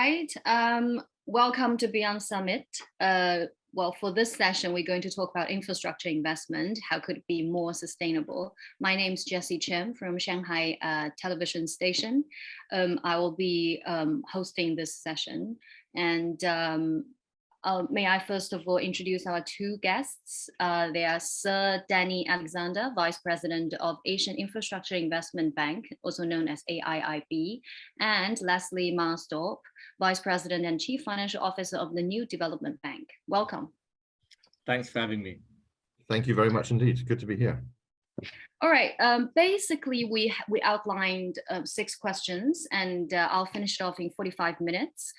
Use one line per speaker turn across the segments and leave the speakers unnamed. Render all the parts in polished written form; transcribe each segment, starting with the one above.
right. Welcome to Beyond Summit. Well, for this session, we're going to talk about infrastructure investment. How could it be more sustainable? My name is Jessie Chen from Shanghai television station. I will be hosting this session. And may I first of all introduce our two guests. They are Sir Danny Alexander, Vice President of Asian Infrastructure Investment Bank, also known as AIIB, and Leslie Marsdorp, Vice President and Chief Financial Officer of the New Development Bank. Welcome.
Thanks for having me.
Thank you very much indeed. Good to be here.
All right. Basically, we outlined 6 questions, and I'll finish it off in 45 minutes.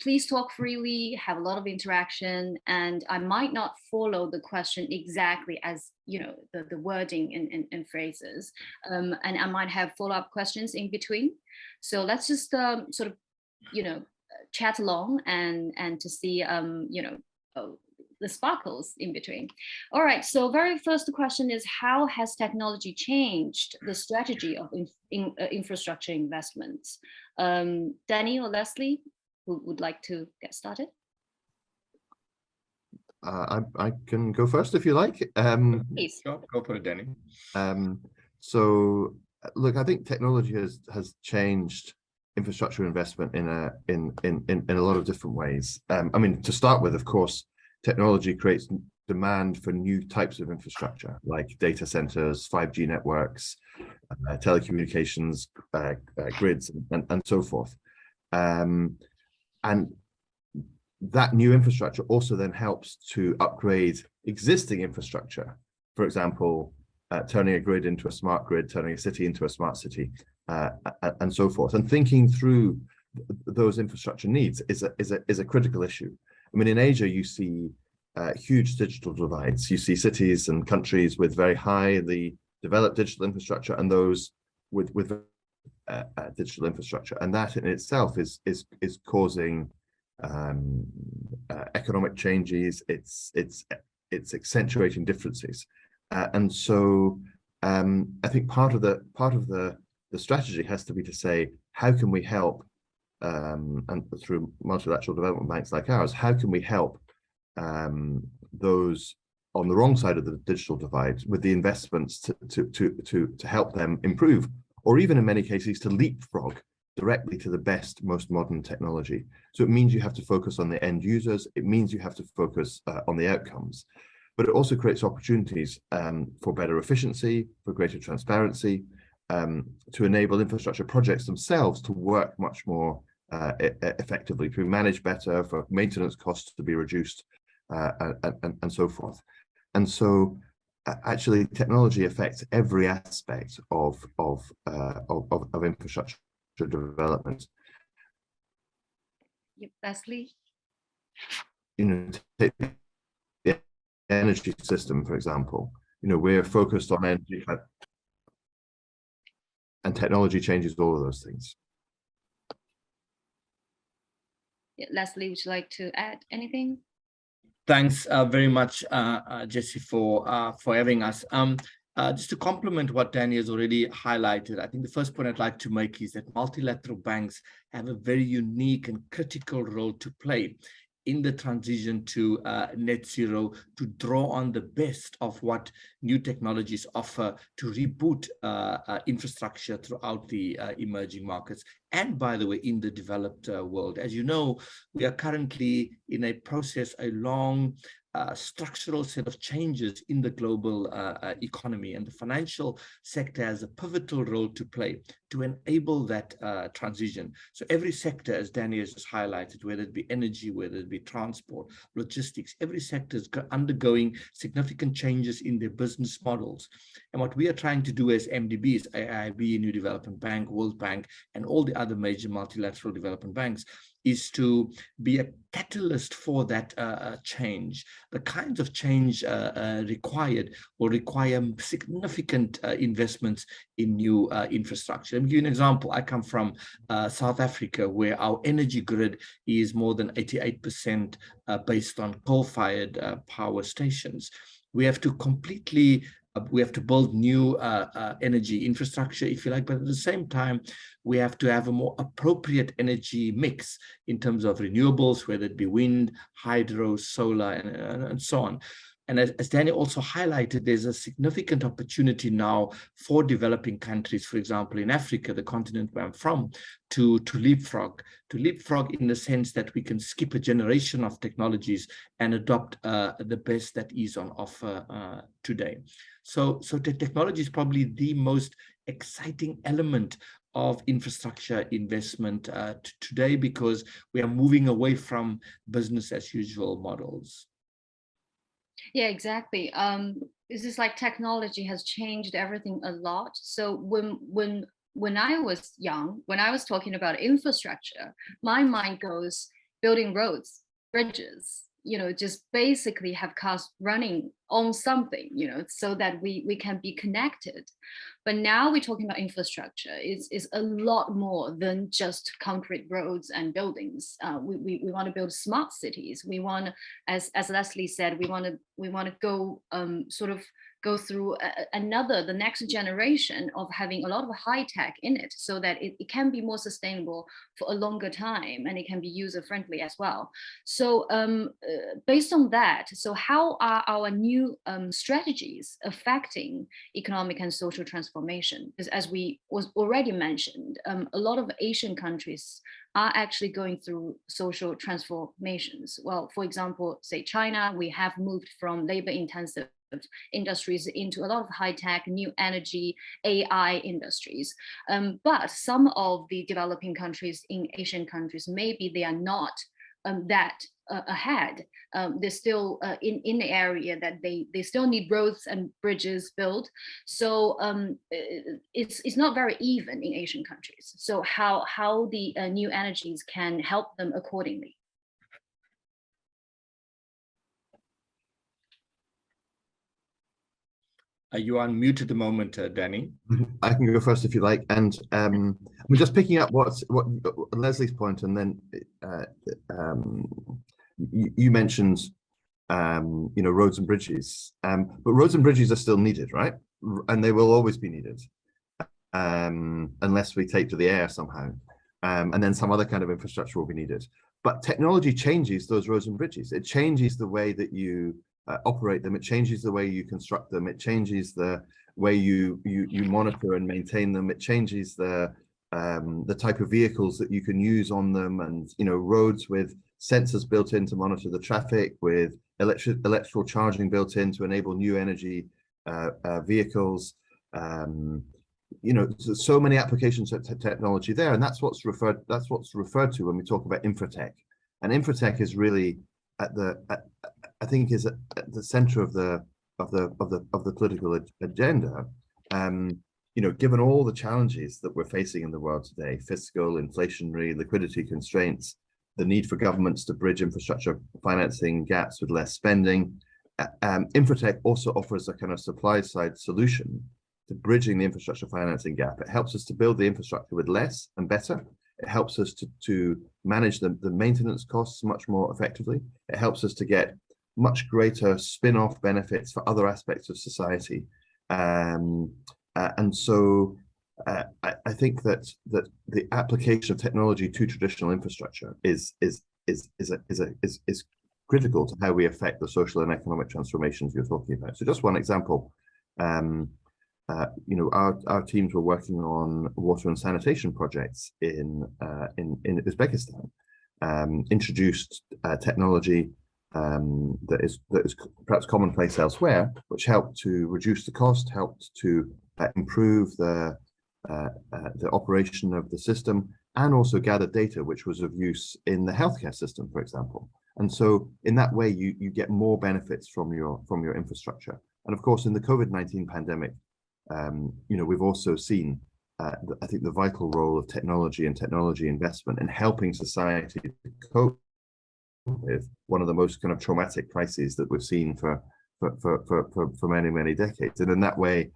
Please talk freely, have a lot of interaction, and I might not follow the question exactly as the wording and phrases, and I might have follow-up questions in between. So let's just sort of chat along and to see the sparkles in between. All right, so very first question is, how has technology changed the strategy of infrastructure investments? Danny or Leslie, who would like to get started?
I can go first if you like.
Please.
Sure, go for it, Danny.
So look, I think technology has changed infrastructure investment in a lot of different ways. I mean, to start with, of course, technology creates demand for new types of infrastructure, like data centers, 5G networks, telecommunications, grids, and so forth. And that new infrastructure also then helps to upgrade existing infrastructure. For example, turning a grid into a smart grid, turning a city into a smart city, and so forth. And thinking through those infrastructure needs is a critical issue. I mean, in Asia, you see huge digital divides. You see cities and countries with very highly developed digital infrastructure and those with digital infrastructure, and that in itself is causing economic changes. It's accentuating differences, and so I think part of the strategy has to be to say, how can we help? And through multilateral development banks like ours, how can we help those on the wrong side of the digital divide with the investments to help them improve, or even in many cases to leapfrog directly to the best, most modern technology? So it means you have to focus on the end users. It means you have to focus on the outcomes, but it also creates opportunities for better efficiency, for greater transparency, to enable infrastructure projects themselves to work much more effectively, to be managed better, for maintenance costs to be reduced, and so forth. And so actually technology affects every aspect of infrastructure development.
Yep, Leslie.
Take the energy system, for example. We're focused on energy, and technology changes all of those things.
Yeah, Leslie, would you like to add anything?
Thanks very much, Jessie, for having us. Just to complement what Danny has already highlighted, I think the first point I'd like to make is that multilateral banks have a very unique and critical role to play in the transition to net zero, to draw on the best of what new technologies offer to reboot infrastructure throughout the emerging markets, and by the way, in the developed world. As you know, we are currently in a process, a long structural set of changes in the global economy, and the financial sector has a pivotal role to play to enable that transition. So every sector, as Danny has just highlighted, whether it be energy, whether it be transport, logistics, every sector is undergoing significant changes in their business models. And what we are trying to do as MDBs, AIIB, New Development Bank, World Bank, and all the other major multilateral development banks, is to be a catalyst for that change. The kinds of change required will require significant investments in new infrastructure. Let me give you an example. I come from South Africa, where our energy grid is more than 88% based on coal-fired power stations. We have to completely we have to build new energy infrastructure, if you like, but at the same time, we have to have a more appropriate energy mix in terms of renewables, whether it be wind, hydro, solar, and so on. And as Danny also highlighted, there's a significant opportunity now for developing countries, for example, in Africa, the continent where I'm from, to leapfrog in the sense that we can skip a generation of technologies and adopt the best that is on offer today. So the technology is probably the most exciting element of infrastructure investment today, because we are moving away from business as usual models.
Yeah, exactly. It's just like technology has changed everything a lot. So when I was young, when I was talking about infrastructure, my mind goes building roads, bridges, just basically have cars running on something, so that we can be connected. But now we're talking about infrastructure. It's a lot more than just concrete roads and buildings. We want to build smart cities. We want, as Leslie said, we want to go sort of go through the next generation of having a lot of high tech in it, so that it can be more sustainable for a longer time, and it can be user friendly as well. So based on that, so how are our new strategies affecting economic and social transformation? Because as we was already mentioned, a lot of Asian countries are actually going through social transformations. Well, for example, say China, we have moved from labor intensive industries into a lot of high-tech, new energy, AI industries. But some of the developing countries in Asian countries, maybe they are not that ahead. They're still in the area that they still need roads and bridges built. So it's not very even in Asian countries. So how the new energies can help them accordingly?
You are on mute at the moment, Danny.
I can go first if you like. And we're just picking up what Leslie's point, and then you mentioned roads and bridges, but roads and bridges are still needed, right? And they will always be needed, unless we take to the air somehow, and then some other kind of infrastructure will be needed. But technology changes those roads and bridges. It changes the way that you operate them. It changes the way you construct them. It changes the way you monitor and maintain them. It changes the type of vehicles that you can use on them, and roads with sensors built in to monitor the traffic, with electrical charging built in to enable new energy vehicles. So many applications of technology there, and that's what's referred to when we talk about infratech. And infratech is really I think is at the center of the political agenda. Given all the challenges that we're facing in the world today, fiscal, inflationary, liquidity constraints, the need for governments to bridge infrastructure financing gaps with less spending, infratech also offers a kind of supply side solution to bridging the infrastructure financing gap. It helps us to build the infrastructure with less and better. It helps us to manage the maintenance costs much more effectively. It helps us to get much greater spin-off benefits for other aspects of society. And so I think that the application of technology to traditional infrastructure is critical to how we affect the social and economic transformations you're talking about. So just one example, our teams were working on water and sanitation projects in Uzbekistan, introduced technology that is perhaps commonplace elsewhere, which helped to reduce the cost, helped to improve the operation of the system, and also gather data which was of use in the healthcare system, for example. And so in that way, you get more benefits from your infrastructure. And of course, in the COVID-19 pandemic, we've also seen, I think, the vital role of technology and technology investment in helping society to cope with one of the most kind of traumatic crises that we've seen for many, many decades. And in that way,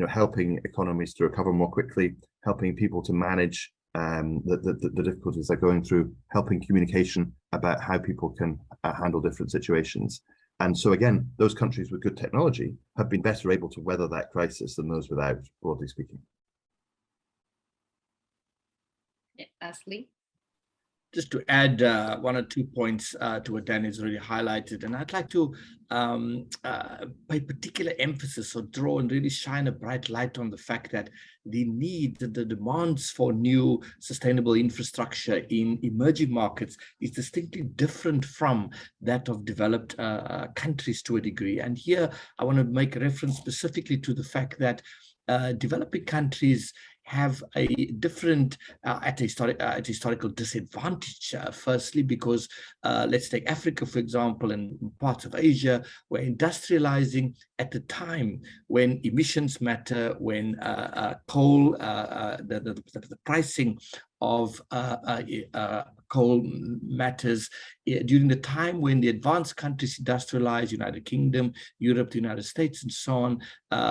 helping economies to recover more quickly, helping people to manage the difficulties they're going through, helping communication about how people can handle different situations. And so again, those countries with good technology have been better able to weather that crisis than those without, broadly speaking.
Yeah, Ashley.
Just to add one or 2 points to what Dan has already highlighted, and I'd like to pay particular emphasis or draw and really shine a bright light on the fact that the need, the demands for new sustainable infrastructure in emerging markets is distinctly different from that of developed countries to a degree. And here I want to make a reference specifically to the fact that developing countries have a different historical disadvantage. Firstly, because let's take Africa, for example, and parts of Asia, where industrializing at the time when emissions matter, when coal, the pricing of coal matters, during the time when the advanced countries industrialized, United Kingdom, Europe, the United States, and so on,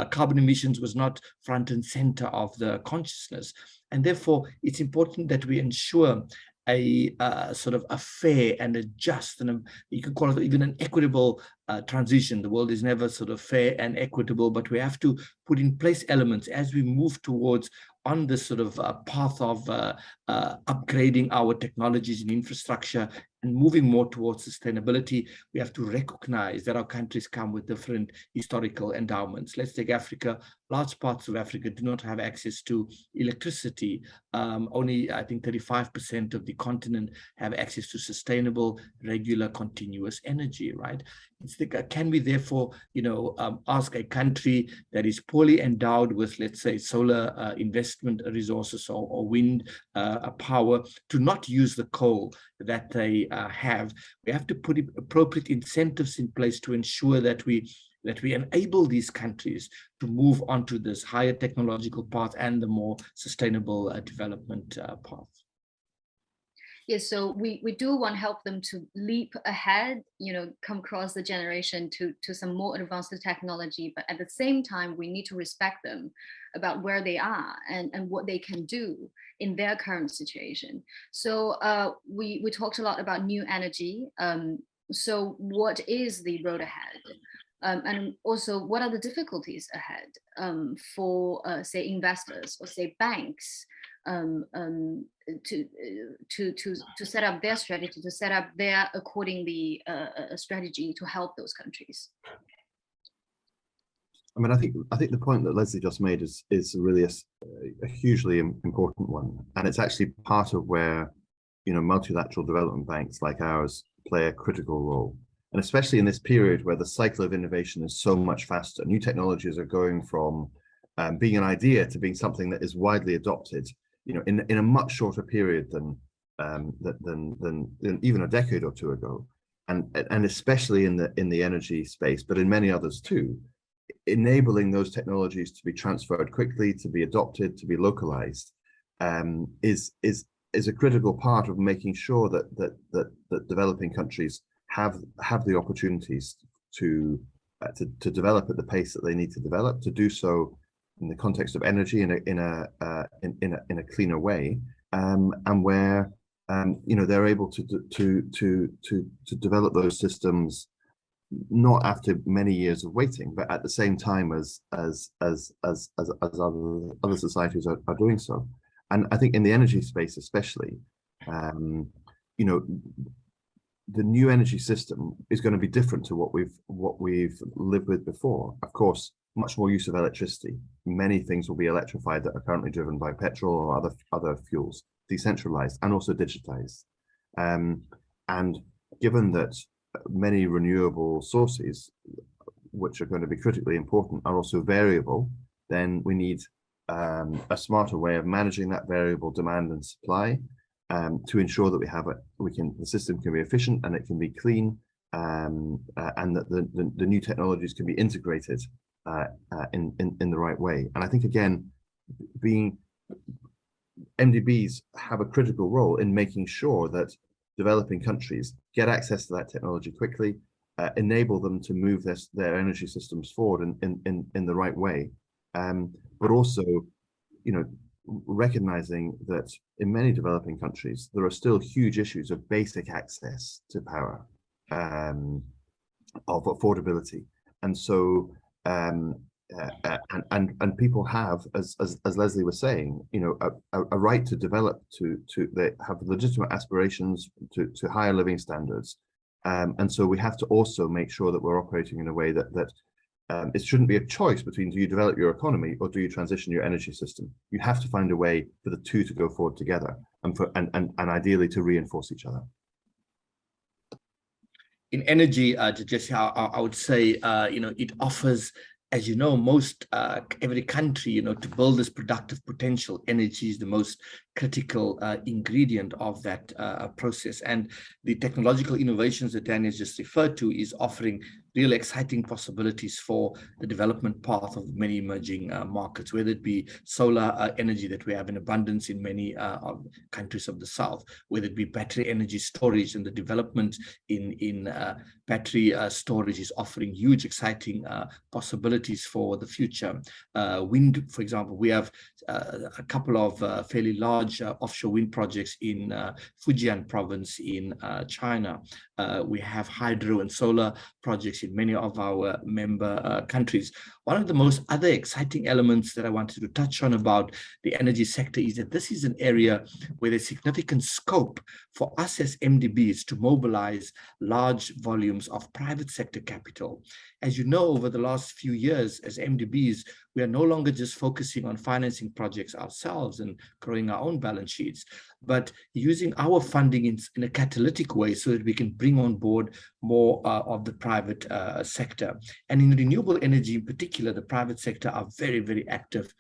carbon emissions was not front and center of the consciousness. And therefore, it's important that we ensure a sort of a fair and a just, and you could call it even an equitable transition. The world is never sort of fair and equitable, but we have to put in place elements as we move towards on this sort of path of upgrading our technologies and infrastructure and moving more towards sustainability. We have to recognize that our countries come with different historical endowments. Let's take Africa. Large parts of Africa do not have access to electricity. Only, I think, 35% of the continent have access to sustainable, regular, continuous energy, right? Can we therefore, ask a country that is poorly endowed with, let's say, solar investment resources or wind power to not use the coal that they have? We have to put appropriate incentives in place to ensure that we enable these countries to move onto this higher technological path and the more sustainable development path.
Yes, so we do want to help them to leap ahead, come across the generation to some more advanced technology, but at the same time, we need to respect them about where they are and what they can do in their current situation. So we talked a lot about new energy. So what is the road ahead? And also, what are the difficulties ahead for, say, investors or say banks to set up their strategy, to set up their accordingly strategy to help those countries?
I mean, I think the point that Leslie just made is really a hugely important one, and it's actually part of where multilateral development banks like ours play a critical role. And especially in this period where the cycle of innovation is so much faster, new technologies are going from being an idea to being something that is widely adopted, in a much shorter period than even a decade or two ago, and especially in the energy space, but in many others too. Enabling those technologies to be transferred quickly, to be adopted, to be localized, is a critical part of making sure that developing countries have the opportunities to develop at the pace that they need to develop, to do so in the context of energy in a cleaner way, and where they're able to develop those systems not after many years of waiting, but at the same time as other societies are doing so. And I think in the energy space especially, the new energy system is going to be different to what we've lived with before. Of course, much more use of electricity. Many things will be electrified that are currently driven by petrol or other fuels, decentralized and also digitized. And given that many renewable sources, which are going to be critically important, are also variable, then we need a smarter way of managing that variable demand and supply, to ensure that the system can be efficient and it can be clean, and that the new technologies can be integrated in the right way. And I think, again, MDBs have a critical role in making sure that developing countries get access to that technology quickly, enable them to move their energy systems forward in the right way, but also, recognizing that in many developing countries there are still huge issues of basic access to power, affordability. And so and people have, as Leslie was saying, you know, a right to develop, they have legitimate aspirations to higher living standards. And so we have to also make sure that we're operating in a way that it shouldn't be a choice between, do you develop your economy or do you transition your energy system? You have to find a way for the two to go forward together, and ideally to reinforce each other.
In energy, Jesse, I would say, you know, it offers, as you know, most every country, you know, to build this productive potential, energy is the most critical ingredient of that process. And the technological innovations that Danny has just referred to is offering real exciting possibilities for the development path of many emerging markets, whether it be solar energy that we have in abundance in many countries of the South, whether it be battery energy storage, and the development in battery storage is offering huge exciting possibilities for the future. Wind, for example, we have a couple of fairly large offshore wind projects in Fujian province in China. We have hydro and solar projects in many of our member countries. One of the most other exciting elements that I wanted to touch on about the energy sector is that this is an area where there's significant scope for us as MDBs to mobilize large volumes of private sector capital. As you know, over the last few years as MDBs, we are no longer just focusing on financing projects ourselves and growing our own balance sheets, but using our funding in a catalytic way so that we can bring on board more of the private sector. And in renewable energy in particular, the private sector are very, very active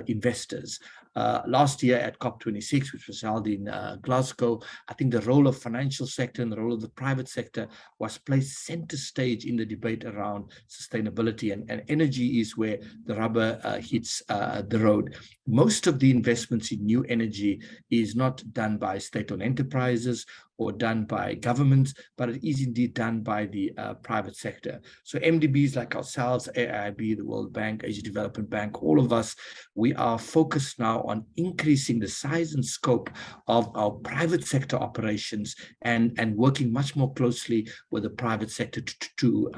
investors. Last year at COP26, which was held in Glasgow, I think the role of financial sector and the role of the private sector was placed center stage in the debate around sustainability, and energy is where the rubber hits the road. Most of the investments in new energy is not done by state-owned enterprises or done by governments, but it is indeed done by the private sector. So MDBs like ourselves, AIIB, the World Bank, Asia Development Bank, all of us, we are focused now on increasing the size and scope of our private sector operations and working much more closely with the private sector to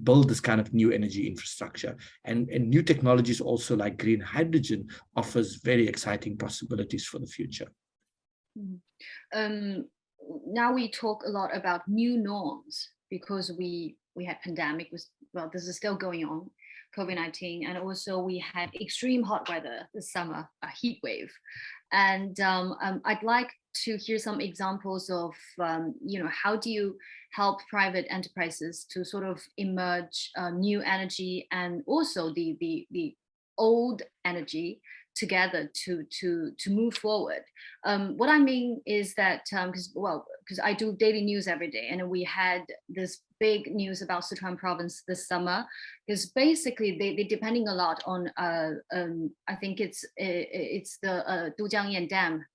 build this kind of new energy infrastructure. And new technologies also like green hydrogen offers very exciting possibilities for the future.
Now we talk a lot about new norms because we had pandemic, well, this is still going on, COVID-19, and also we had extreme hot weather this summer, a heat wave. And I'd like to hear some examples of, you know, how do you help private enterprises to sort of emerge new energy and also the old energy together to move forward. What I mean is that because I do daily news every day, and we had this big news about Sichuan province this summer, because basically they're depending a lot on I think it's the Dujiangyan Dam.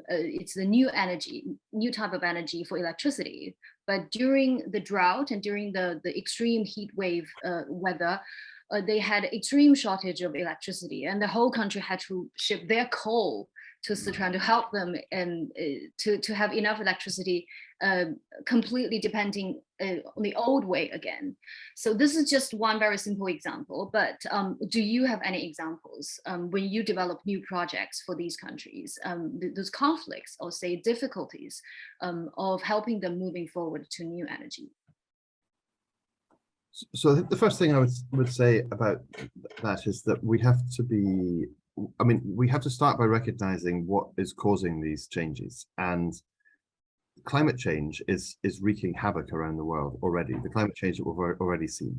It's the new type of energy for electricity. But during the drought and during the extreme heat wave weather, they had extreme shortage of electricity, and the whole country had to ship their coal to Sichuan to help them and to have enough electricity, completely depending on the old way again. So this is just one very simple example, but do you have any examples when you develop new projects for these countries, those conflicts or say difficulties of helping them moving forward to new energy?
So I think the first thing I would say about that is that we have to be, I mean, we have to start by recognizing what is causing these changes. And climate change is wreaking havoc around the world already. The climate change that we've already seen,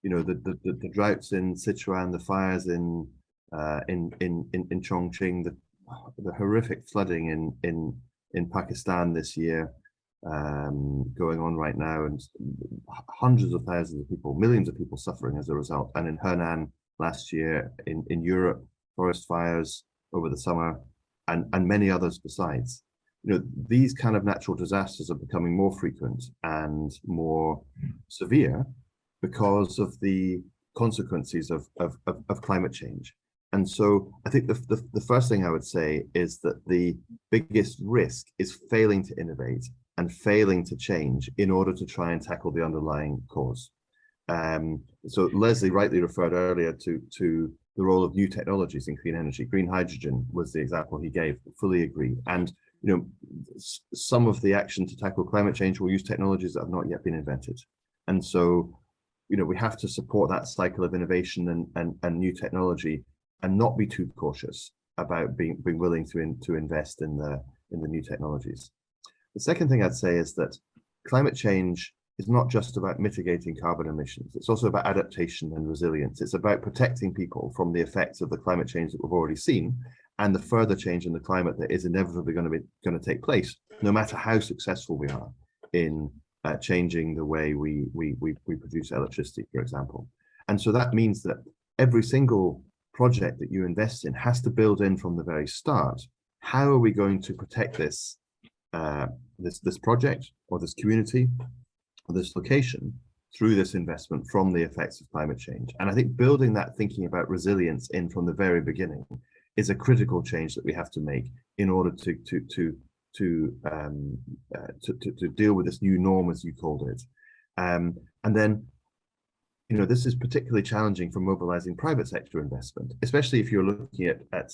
you know, the droughts in Sichuan, the fires in Chongqing, the horrific flooding in Pakistan this year, going on right now, and hundreds of thousands of people, millions of people suffering as a result. And in Henan last year, in Europe, forest fires over the summer, and many others besides. You know, these kind of natural disasters are becoming more frequent and more severe because of the consequences of climate change. And so I think the first thing I would say is that the biggest risk is failing to innovate and failing to change in order to try and tackle the underlying cause. So Leslie rightly referred earlier to the role of new technologies in clean energy. Green hydrogen was the example he gave, fully agree. And some of the action to tackle climate change will use technologies that have not yet been invented. And so, we have to support that cycle of innovation and new technology, and not be too cautious about being willing to invest in the new technologies. The second thing I'd say is that climate change is not just about mitigating carbon emissions. It's also about adaptation and resilience. It's about protecting people from the effects of the climate change that we've already seen, and the further change in the climate that is inevitably going to take place, no matter how successful we are in changing the way we produce electricity, for example. And so that means that every single project that you invest in has to build in from the very start, how are we going to protect this this project or this community or this location through this investment from the effects of climate change. And I think building that thinking about resilience in from the very beginning is a critical change that we have to make in order to deal with this new norm, as you called it. And then, this is particularly challenging for mobilizing private sector investment, especially if you're looking at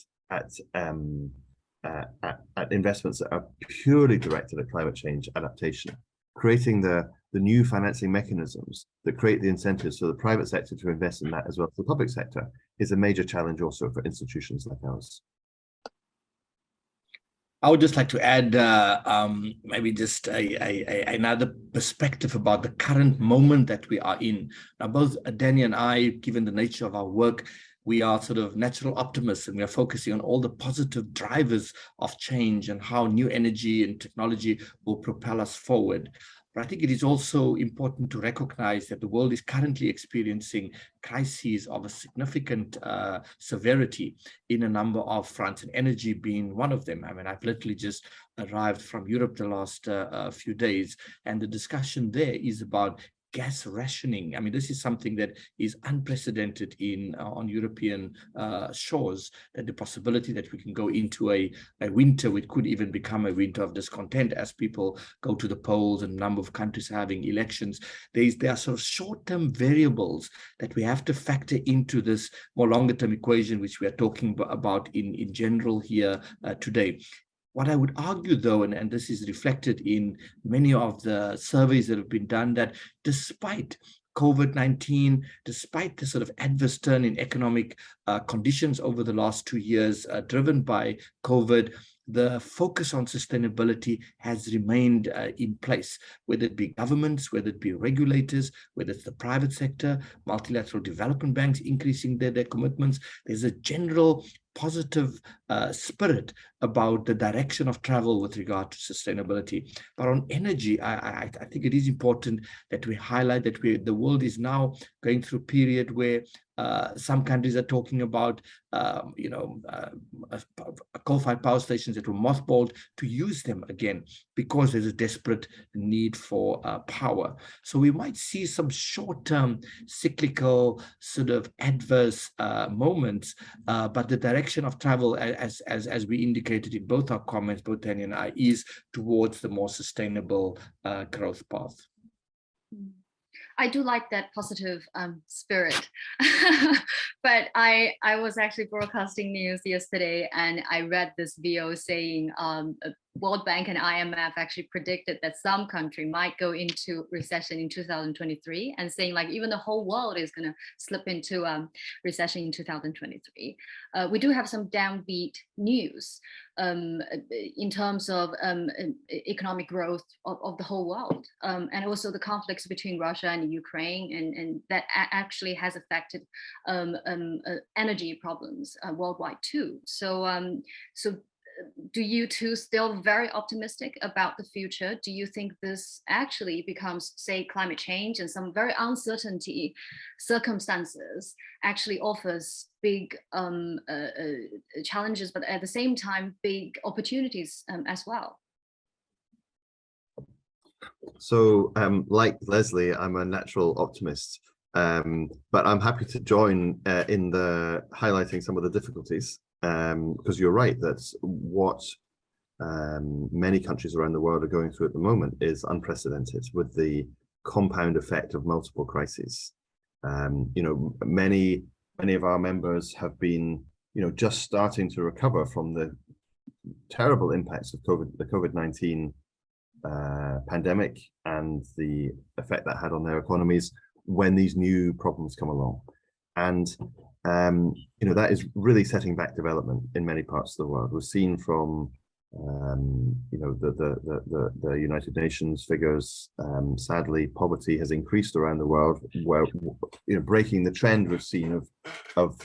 investments that are purely directed at climate change adaptation. Creating the new financing mechanisms that create the incentives for the private sector to invest in that, as well as the public sector, is a major challenge also for institutions like ours.
I would just like to add maybe just another perspective about the current moment that we are in. Now, both Danny and I, given the nature of our work, we are sort of natural optimists, and we are focusing on all the positive drivers of change and how new energy and technology will propel us forward. But I think it is also important to recognize that the world is currently experiencing crises of a significant severity in a number of fronts, and energy being one of them. I mean, I've literally just arrived from Europe the last few days, and the discussion there is about gas rationing. I mean, this is something that is unprecedented on European shores, that the possibility that we can go into a winter, which could even become a winter of discontent as people go to the polls, and a number of countries having elections. There are sort of short-term variables that we have to factor into this more longer-term equation, which we are talking about in general here today. What I would argue, though, and this is reflected in many of the surveys that have been done, that despite COVID-19, despite the sort of adverse turn in economic conditions over the last 2 years driven by COVID, the focus on sustainability has remained in place, whether it be governments, whether it be regulators, whether it's the private sector, multilateral development banks increasing their commitments. There's a general positive spirit about the direction of travel with regard to sustainability. But on energy, I think it is important that we highlight that the world is now going through a period where some countries are talking about, coal-fired power stations that were mothballed, to use them again because there's a desperate need for power. So we might see some short-term cyclical sort of adverse moments, but the direction of travel, as we indicated in both our comments, both Danny and I, is towards the more sustainable growth path.
I do like that positive spirit, but I was actually broadcasting news yesterday, and I read this VO saying World Bank and IMF actually predicted that some country might go into recession in 2023, and saying like even the whole world is going to slip into recession in 2023. We do have some downbeat news in terms of economic growth of the whole world, and also the conflicts between Russia and Ukraine, and that actually has affected energy problems worldwide too. So do you two still very optimistic about the future? Do you think this actually becomes, say, climate change and some very uncertainty circumstances actually offers big challenges, but at the same time, big opportunities as well?
So like Leslie, I'm a natural optimist, but I'm happy to join in the highlighting some of the difficulties, because you're right, that's what many countries around the world are going through at the moment is unprecedented, with the compound effect of multiple crises. Many of our members have been, just starting to recover from the terrible impacts of the COVID-19 pandemic and the effect that had on their economies when these new problems come along. And that is really setting back development in many parts of the world. We've seen from the United Nations figures, sadly, poverty has increased around the world, where breaking the trend we've seen of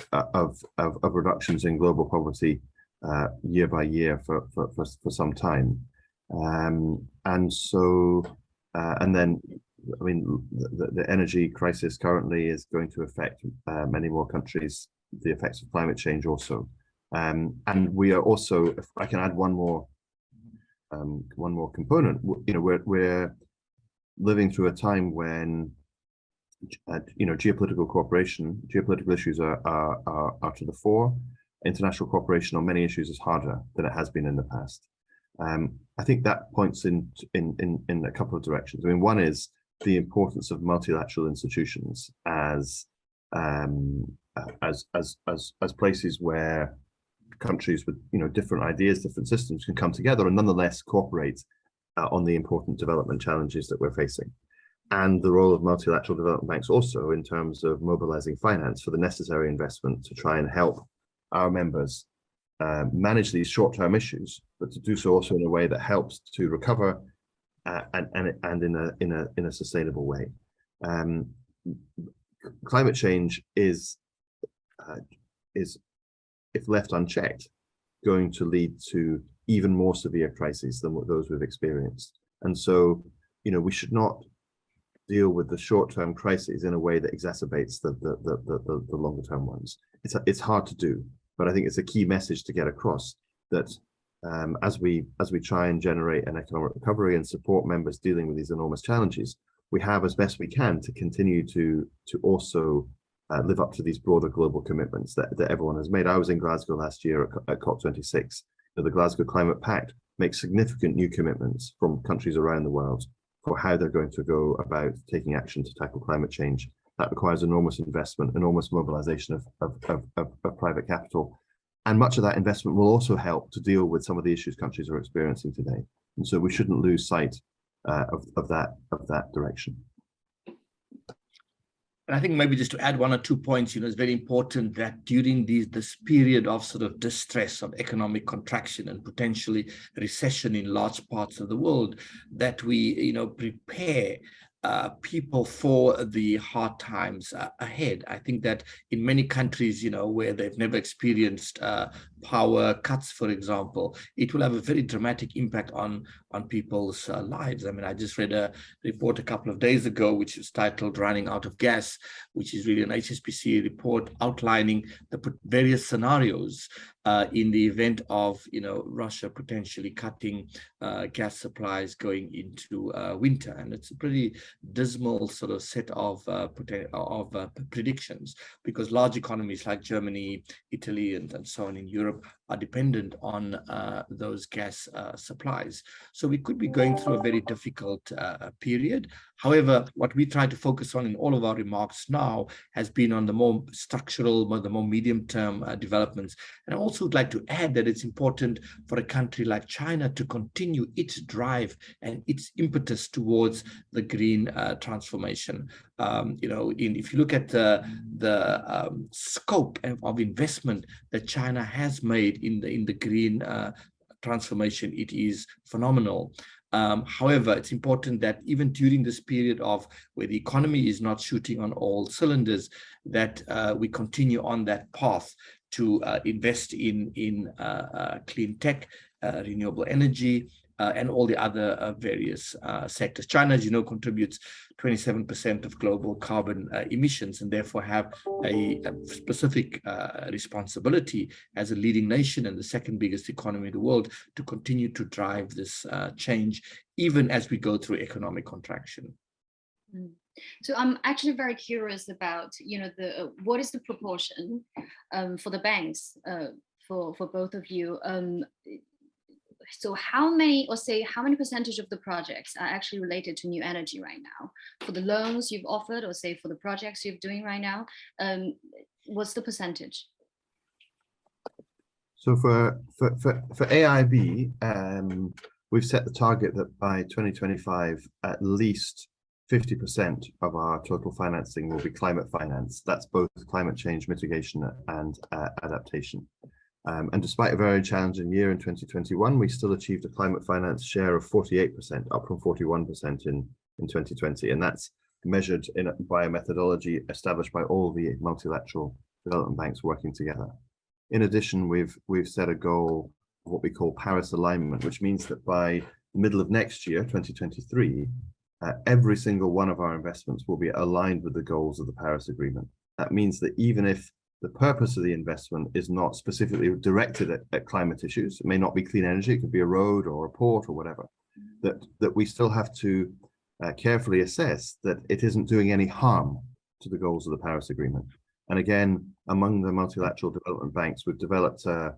reductions in global poverty year by year for some time. And then, the energy crisis currently is going to affect many more countries, the effects of climate change also. And we are also, if I can add one more component, we're living through a time when geopolitical issues are to the fore. International cooperation on many issues is harder than it has been in the past. I think that points in a couple of directions. One is the importance of multilateral institutions as places where countries with different ideas, different systems can come together and nonetheless cooperate on the important development challenges that we're facing. And the role of multilateral development banks also in terms of mobilizing finance for the necessary investment to try and help our members manage these short-term issues, but to do so also in a way that helps to recover and in a sustainable way. Climate change is, if left unchecked, going to lead to even more severe crises than those we've experienced. And so, we should not deal with the short-term crises in a way that exacerbates the longer-term ones. It's hard to do, but I think it's a key message to get across that as we try and generate an economic recovery and support members dealing with these enormous challenges, we have as best we can to continue to also live up to these broader global commitments that everyone has made. I was in Glasgow last year at COP26. The Glasgow Climate Pact makes significant new commitments from countries around the world for how they're going to go about taking action to tackle climate change. That requires enormous investment, enormous mobilization of private capital. And much of that investment will also help to deal with some of the issues countries are experiencing today. And so we shouldn't lose sight of that direction.
And I think maybe just to add one or 2 points, it's very important that during this period of sort of distress, of economic contraction and potentially recession in large parts of the world, that we, prepare people for the hard times ahead. I think that in many countries, where they've never experienced power cuts, for example, it will have a very dramatic impact on people's lives. I just read a report a couple of days ago, which is titled "Running Out of Gas," which is really an HSBC report outlining the various scenarios in the event of, Russia potentially cutting gas supplies going into winter. And it's a pretty dismal sort of set of predictions, because large economies like Germany, Italy, and so on in Europe are dependent on those gas supplies. So we could be going through a very difficult period. However, what we try to focus on in all of our remarks now has been on the more structural, the more medium-term developments. And I also would like to add that it's important for a country like China to continue its drive and its impetus towards the green transformation. If you look at the scope of investment that China has made in the green transformation, it is phenomenal. However, it's important that even during this period of where the economy is not shooting on all cylinders, that we continue on that path to invest in clean tech, renewable energy, and all the other various sectors. China, as you know, contributes 27% of global carbon emissions, and therefore have a specific responsibility as a leading nation and the second biggest economy in the world to continue to drive this change, even as we go through economic contraction.
So I'm actually very curious about, what is the proportion for the banks, for both of you? so how many, or say how many percentage of the projects are actually related to new energy right now? For the loans you've offered, or say for the projects you're doing right now, what's the percentage?
So for AIB, we've set the target that by 2025, at least 50% of our total financing will be climate finance. That's both climate change mitigation and adaptation. And despite a very challenging year in 2021, we still achieved a climate finance share of 48%, up from 41% in 2020. And that's measured by a methodology established by all the multilateral development banks working together. In addition, we've set a goal of what we call Paris alignment, which means that by the middle of next year, 2023, every single one of our investments will be aligned with the goals of the Paris Agreement. That means that even if the purpose of the investment is not specifically directed at climate issues, it may not be clean energy, it could be a road or a port or whatever, that we still have to carefully assess that it isn't doing any harm to the goals of the Paris Agreement. And again, among the multilateral development banks, we've developed a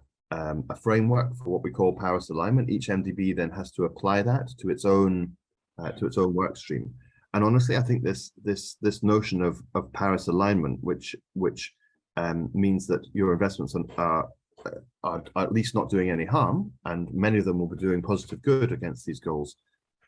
framework for what we call Paris alignment. Each MDB then has to apply that to its own work stream. And honestly, I think this notion of Paris alignment, which means that your investments are at least not doing any harm, and many of them will be doing positive good against these goals,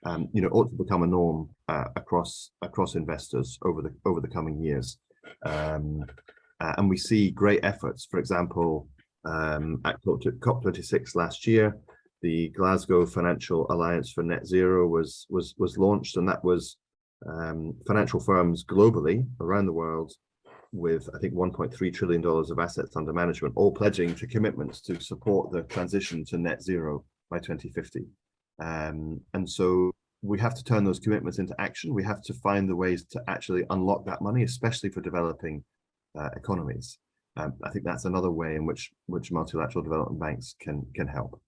ought to become a norm across investors over the coming years. And we see great efforts. For example, at COP26 last year, the Glasgow Financial Alliance for Net Zero was launched, and that was financial firms globally around the world with, I think, $1.3 trillion of assets under management, all pledging to commitments to support the transition to net zero by 2050. And so we have to turn those commitments into action. We have to find the ways to actually unlock that money, especially for developing economies. I think that's another way in which multilateral development banks can help.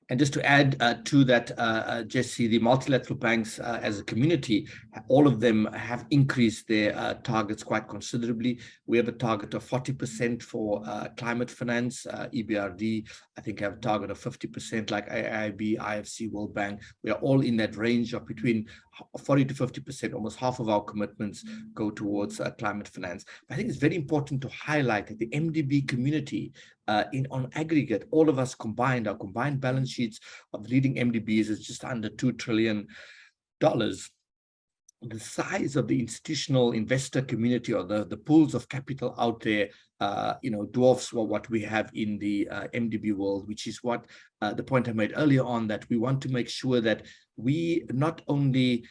And just to add to that, Jesse, the multilateral banks as a community, all of them have increased their targets quite considerably. We have a target of 40% for climate finance. EBRD, I think, have a target of 50%, like AIB, IFC, World Bank. We are all in that range of between 40 to 50%. Almost half of our commitments go towards climate finance. But I think it's very important to highlight that the MDB community, on aggregate, all of us combined, our combined balance sheets of leading MDBs is just under $2 trillion. The size of the institutional investor community, or the pools of capital out there, dwarfs what we have in the MDB world, which is what the point I made earlier on, that we want to make sure that we not only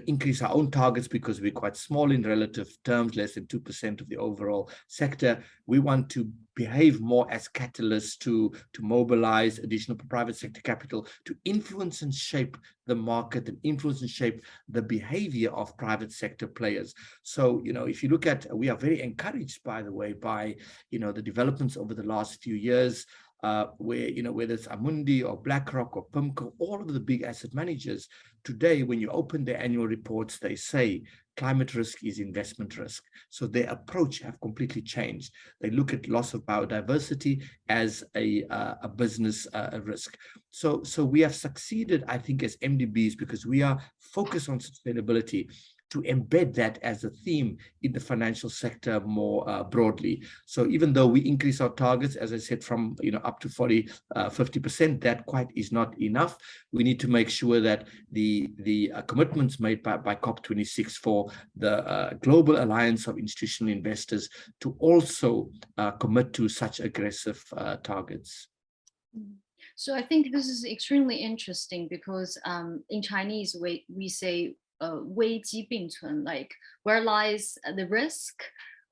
increase our own targets because we're quite small in relative terms, less than 2% of the overall sector. We want to behave more as catalysts to mobilize additional private sector capital to influence and shape the market and influence and shape the behavior of private sector players. So, if you look at, we are very encouraged, by the way, by, the developments over the last few years, where, whether it's Amundi or BlackRock or PIMCO, all of the big asset managers, today, when you open their annual reports, they say climate risk is investment risk. So their approach have completely changed. They look at loss of biodiversity as a business risk. So we have succeeded, I think, as MDBs, because we are focused on sustainability, to embed that as a theme in the financial sector more broadly. So even though we increase our targets, as I said, from up to 50%, that quite is not enough. We need to make sure that the commitments made by COP26 for the Global Alliance of Institutional Investors to also commit to such aggressive targets.
So I think this is extremely interesting because in Chinese we say 危机并存, like where lies the risk,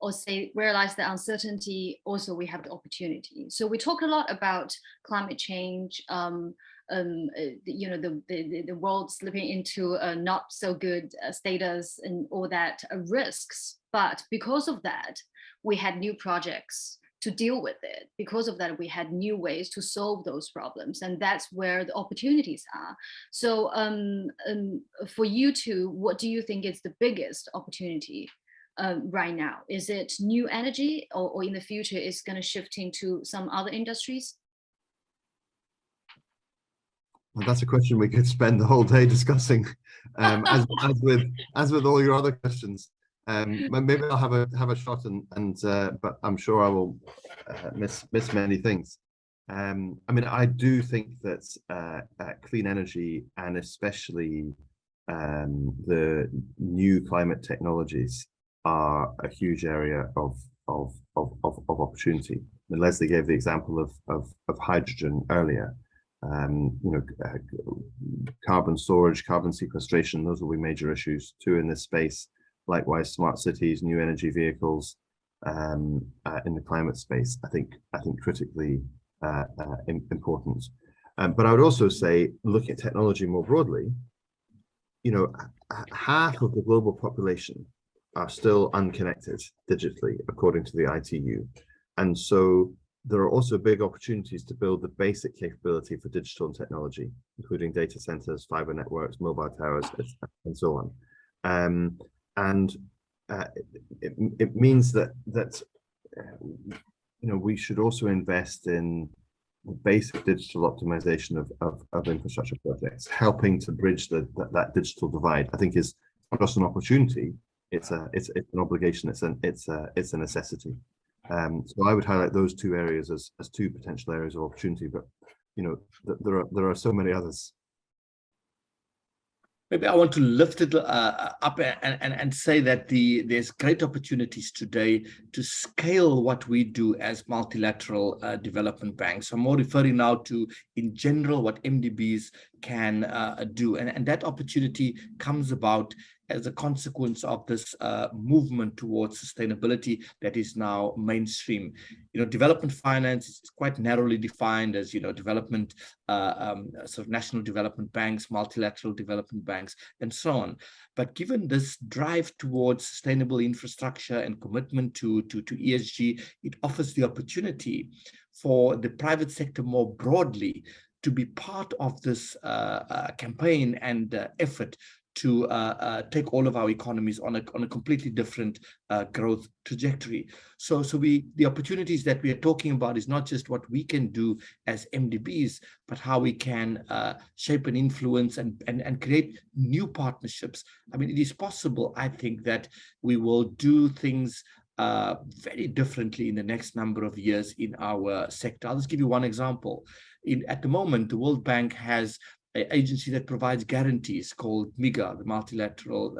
or say where lies the uncertainty, also we have the opportunity. So we talk a lot about climate change, the world slipping into a not so good status and all that risks. But because of that, we had new projects to deal with it. Because of that, we had new ways to solve those problems, and that's where the opportunities are. So for you two, what do you think is the biggest opportunity right now? Is it new energy, or in the future is going to shift into some other industries?
Well, that's a question we could spend the whole day discussing, as with all your other questions. Maybe I'll have a shot, but I'm sure I will miss many things. I mean, I do think that clean energy, and especially the new climate technologies, are a huge area of opportunity. And Leslie gave the example of hydrogen earlier. Carbon storage, carbon sequestration, those will be major issues too in this space. Likewise, smart cities, new energy vehicles in the climate space, I think critically important. But I would also say, looking at technology more broadly, half of the global population are still unconnected digitally, according to the ITU. And so there are also big opportunities to build the basic capability for digital and technology, including data centers, fiber networks, mobile towers, and so on. It means that we should also invest in basic digital optimization of infrastructure projects, helping to bridge that digital divide. I think is not just an opportunity; it's an obligation. It's a necessity. So I would highlight those two areas as two potential areas of opportunity, but there are so many others.
Maybe I want to lift it up and say that there's great opportunities today to scale what we do as multilateral development banks. I'm more referring now to, in general, what MDBs can do. And that opportunity comes about as a consequence of this movement towards sustainability that is now mainstream. Development finance is quite narrowly defined as, development, sort of national development banks, multilateral development banks, and so on. But given this drive towards sustainable infrastructure and commitment to ESG, it offers the opportunity for the private sector more broadly to be part of this campaign and effort to take all of our economies on a completely different growth trajectory. So the opportunities that we are talking about is not just what we can do as MDBs, but how we can shape and influence and create new partnerships. I mean, it is possible, I think, that we will do things very differently in the next number of years in our sector. I'll just give you one example. At the moment, the World Bank has an agency that provides guarantees called MIGA, the Multilateral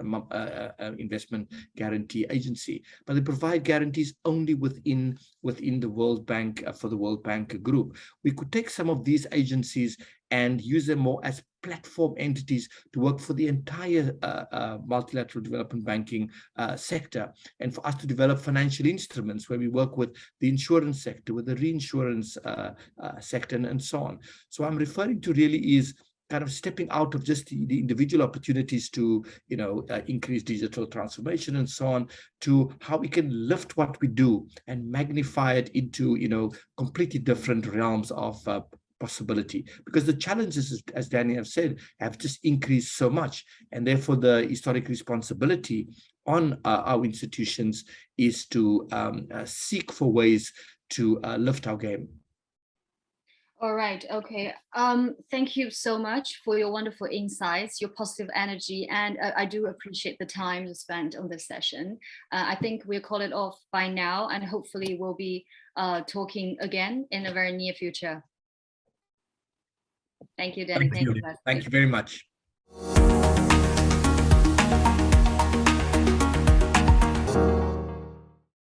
Investment Guarantee Agency. But they provide guarantees only within the World Bank, for the World Bank Group. We could take some of these agencies and use them more as platform entities to work for the entire multilateral development banking sector, and for us to develop financial instruments where we work with the insurance sector, with the reinsurance sector, and so on. So I'm referring to really is kind of stepping out of just the individual opportunities to, increase digital transformation and so on, to how we can lift what we do and magnify it into, completely different realms of possibility. Because the challenges, as Danny have said, have just increased so much, and therefore the historic responsibility on our institutions is to seek for ways to lift our game.
All right. Okay. Thank you so much for your wonderful insights, your positive energy, and I do appreciate the time spent on this session. I think we'll call it off by now, and hopefully we'll be talking again in the very near future. Thank you, Danny.
Thank you very much.